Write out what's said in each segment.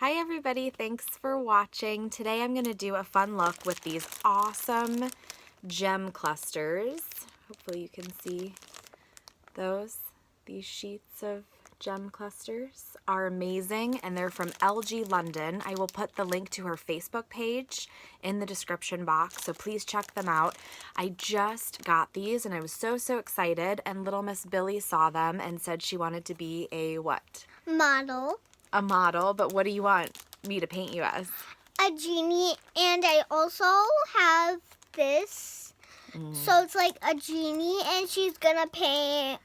Hi everybody, thanks for watching. Today I'm going to do a fun look with these awesome gem clusters. Hopefully you can see those. These sheets of gem clusters are amazing and they're from LG London. I will put the link to her Facebook page in the description box, so please check them out. I just got these and I was so excited, and little Miss Billy saw them and said she wanted to be a what? Model. A model, but what do you want me to paint you as? A genie, and I also have this. So it's like a genie, and she's gonna paint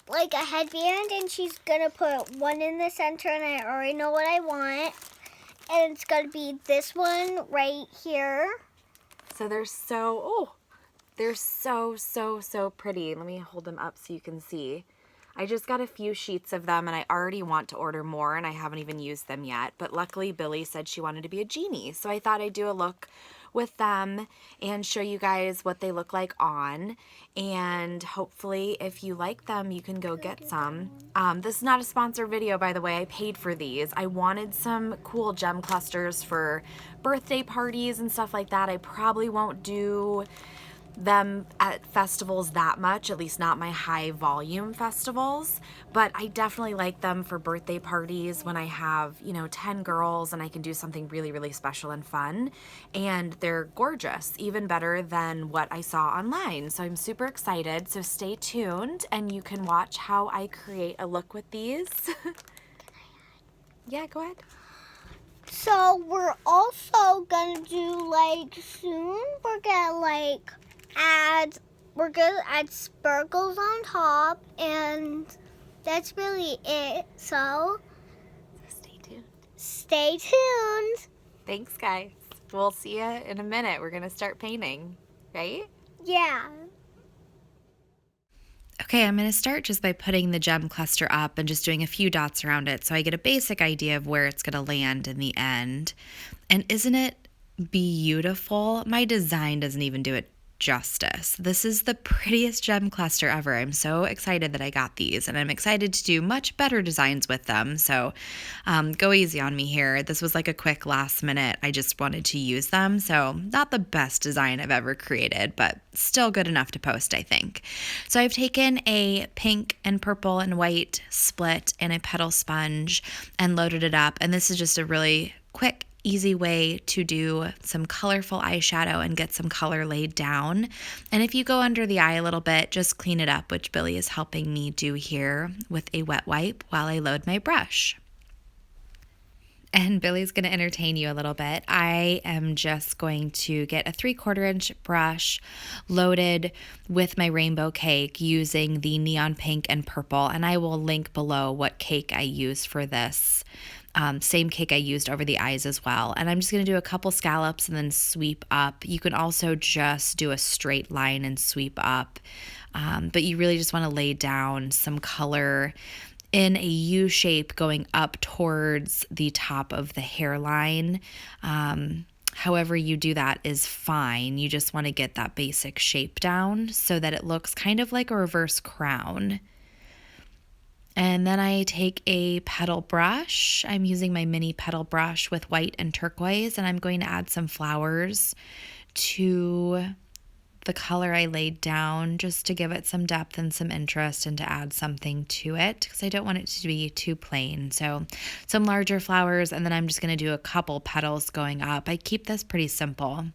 like a headband, and she's gonna put one in the center, and I already know what I want. And it's gonna be this one right here. So they're so pretty. Let me hold them up so you can see. I just got a few sheets of them and I already want to order more and I haven't even used them yet. But luckily Billy said she wanted to be a genie. So I thought I'd do a look with them and show you guys what they look like on. And hopefully if you like them, you can go get some. This is not a sponsored video, by the way. I paid for these. I wanted some cool gem clusters for birthday parties and stuff like that. I probably won't do them at festivals that much, at least not my high volume festivals, but I definitely like them for birthday parties when I have, 10 girls and I can do something really special and fun. And they're gorgeous, even better than what I saw online. So I'm super excited. So stay tuned and you can watch how I create a look with these. Yeah, go ahead. So we're also gonna do soon we're gonna add sparkles on top, and that's really it. So Stay tuned. Stay tuned. Thanks, guys. We'll see you in a minute. We're going to start painting, right? Yeah. Okay, I'm going to start just by putting the gem cluster up and just doing a few dots around it so I get a basic idea of where it's going to land in the end. And isn't it beautiful? My design doesn't even do it justice. This is the prettiest gem cluster ever. I'm so excited that I got these, and I'm excited to do much better designs with them. So go easy on me here. This was like a quick last minute. I just wanted to use them. So not the best design I've ever created, but still good enough to post, I think. So I've taken a pink and purple and white split and a petal sponge and loaded it up. And this is just a really quick, easy way to do some colorful eyeshadow and get some color laid down. And if you go under the eye a little bit, just clean it up, which Billy is helping me do here with a wet wipe while I load my brush. And Billy's going to entertain you a little bit. I am just going to get a 3/4 inch brush loaded with my rainbow cake using the neon pink and purple. And I will link below what cake I use for this. Same cake I used over the eyes as well. And I'm just going to do a couple scallops and then sweep up. You can also just do a straight line and sweep up. But you really just want to lay down some color in a U shape going up towards the top of the hairline. However you do that is fine. You just want to get that basic shape down so that it looks kind of like a reverse crown. And then I take a petal brush. I'm using my mini petal brush with white and turquoise, and I'm going to add some flowers to the color I laid down just to give it some depth and some interest and to add something to it because I don't want it to be too plain. So some larger flowers, and then I'm just going to do a couple petals going up. I keep this pretty simple.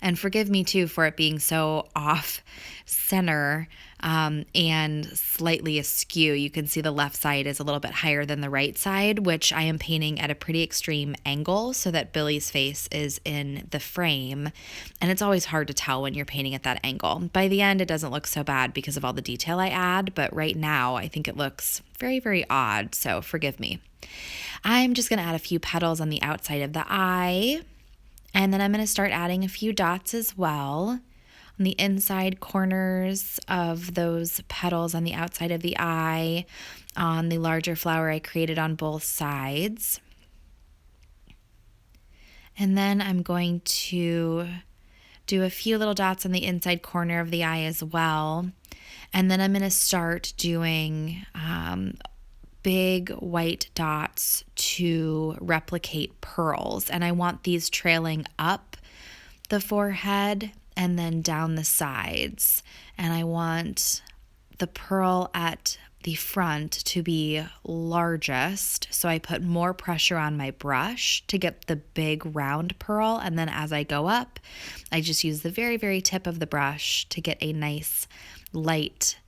And forgive me too for it being so off center and slightly askew. You can see the left side is a little bit higher than the right side, which I am painting at a pretty extreme angle so that Billy's face is in the frame. And it's always hard to tell when you're painting at that angle. By the end, it doesn't look so bad because of all the detail I add, but right now I think it looks very odd, so forgive me. I'm just gonna add a few petals on the outside of the eye. And then I'm going to start adding a few dots as well on the inside corners of those petals on the outside of the eye, on the larger flower I created on both sides. And then I'm going to do a few little dots on the inside corner of the eye as well. And then I'm going to start doing big white dots to replicate pearls. And I want these trailing up the forehead and then down the sides. And I want the pearl at the front to be largest. So I put more pressure on my brush to get the big round pearl. And then as I go up, I just use the very, very tip of the brush to get a nice light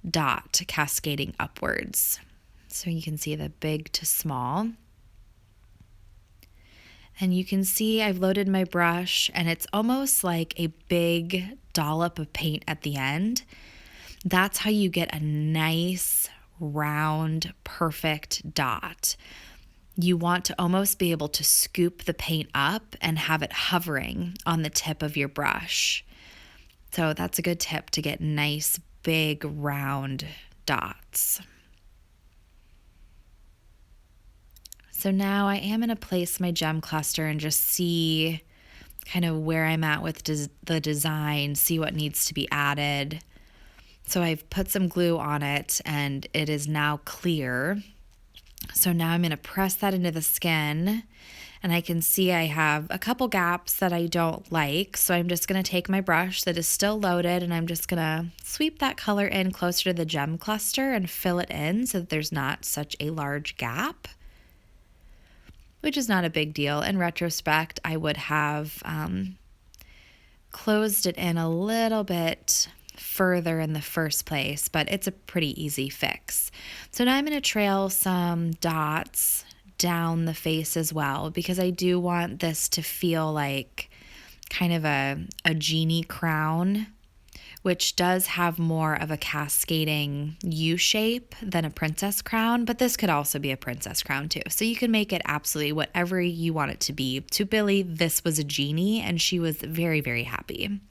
dot cascading upwards. So you can see the big to small. And you can see I've loaded my brush and it's almost like a big dollop of paint at the end. That's how you get a nice, round, perfect dot. You want to almost be able to scoop the paint up and have it hovering on the tip of your brush. So that's a good tip to get nice, big, round dots. So now I am going to place my gem cluster and just see kind of where I'm at with the design, see what needs to be added. So I've put some glue on it and it is now clear. So now I'm going to press that into the skin and I can see I have a couple gaps that I don't like. So I'm just going to take my brush that is still loaded and I'm just going to sweep that color in closer to the gem cluster and fill it in so that there's not such a large gap, which is not a big deal. In retrospect, I would have closed it in a little bit further in the first place, but it's a pretty easy fix. So now I'm going to trail some dots down the face as well, because I do want this to feel like kind of a genie crown, which does have more of a cascading U shape than a princess crown, but this could also be a princess crown too. So you can make it absolutely whatever you want it to be. To Billy, this was a genie, and she was very, very happy.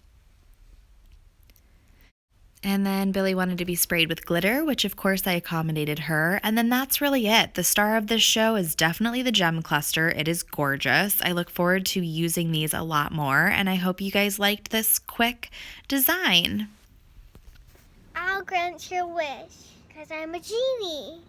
And then Billy wanted to be sprayed with glitter, which of course I accommodated her. And then that's really it. The star of this show is definitely the gem cluster. It is gorgeous. I look forward to using these a lot more, and I hope you guys liked this quick design. I'll grant your wish, because I'm a genie.